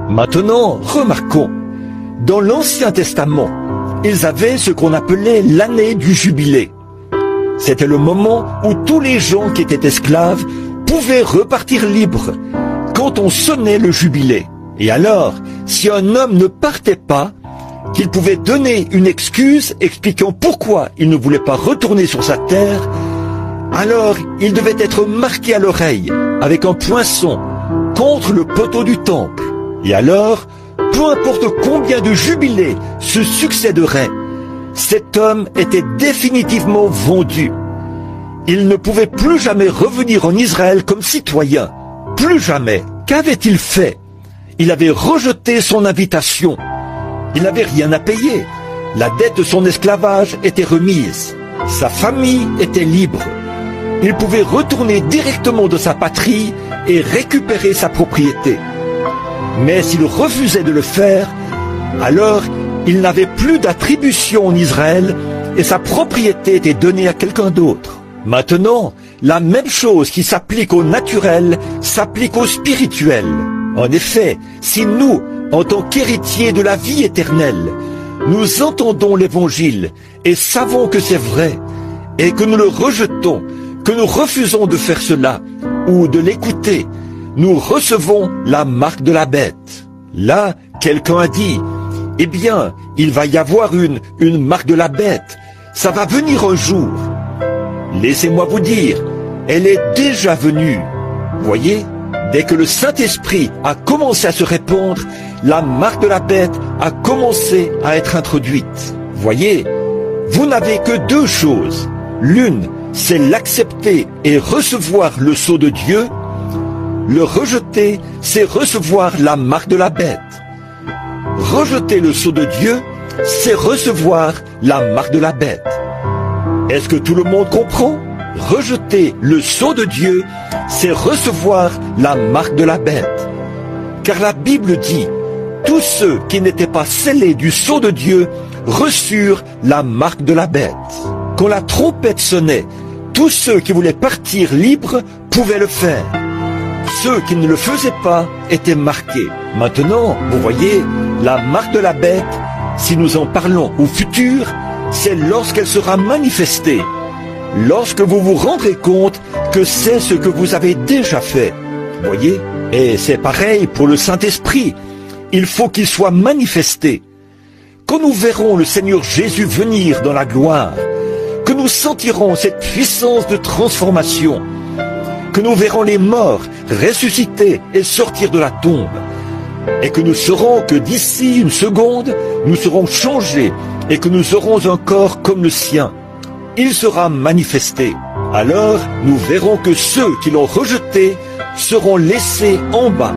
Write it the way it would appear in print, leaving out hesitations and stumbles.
Maintenant, remarquons, dans l'Ancien Testament, ils avaient ce qu'on appelait l'année du jubilé. C'était le moment où tous les gens qui étaient esclaves pouvaient repartir libres quand on sonnait le jubilé. Et alors, si un homme ne partait pas, qu'il pouvait donner une excuse expliquant pourquoi il ne voulait pas retourner sur sa terre, alors il devait être marqué à l'oreille avec un poinçon contre le poteau du temple. Et alors, peu importe combien de jubilés se succéderaient, cet homme était définitivement vendu. Il ne pouvait plus jamais revenir en Israël comme citoyen. Plus jamais. Qu'avait-il fait? Il avait rejeté son invitation. Il n'avait rien à payer. La dette de son esclavage était remise. Sa famille était libre. Il pouvait retourner directement de sa patrie et récupérer sa propriété. Mais s'il refusait de le faire, alors il n'avait plus d'attribution en Israël et sa propriété était donnée à quelqu'un d'autre. Maintenant, la même chose qui s'applique au naturel s'applique au spirituel. En effet, si nous, en tant qu'héritiers de la vie éternelle, nous entendons l'Évangile et savons que c'est vrai, et que nous le rejetons, que nous refusons de faire cela, ou de l'écouter, nous recevons la marque de la bête. Là, quelqu'un a dit, eh bien, il va y avoir une marque de la bête. Ça va venir un jour. Laissez-moi vous dire, elle est déjà venue. Voyez, dès que le Saint-Esprit a commencé à se répandre, la marque de la bête a commencé à être introduite. Voyez, vous n'avez que deux choses. L'une, c'est l'accepter et recevoir le sceau de Dieu. Le rejeter, c'est recevoir la marque de la bête. Rejeter le sceau de Dieu, c'est recevoir la marque de la bête. Est-ce que tout le monde comprend? Rejeter le sceau de Dieu, c'est recevoir la marque de la bête. Car la Bible dit, tous ceux qui n'étaient pas scellés du sceau de Dieu reçurent la marque de la bête. Quand la trompette sonnait, tous ceux qui voulaient partir libres pouvaient le faire. Ceux qui ne le faisaient pas étaient marqués. Maintenant, vous voyez, la marque de la bête, si nous en parlons au futur, c'est lorsqu'elle sera manifestée. Lorsque vous vous rendrez compte que c'est ce que vous avez déjà fait. Voyez? Et c'est pareil pour le Saint-Esprit. Il faut qu'il soit manifesté. Quand nous verrons le Seigneur Jésus venir dans la gloire, que nous sentirons cette puissance de transformation, que nous verrons les morts ressusciter et sortir de la tombe, et que nous saurons que d'ici une seconde, nous serons changés et que nous aurons un corps comme le sien. Il sera manifesté. Alors, nous verrons que ceux qui l'ont rejeté seront laissés en bas.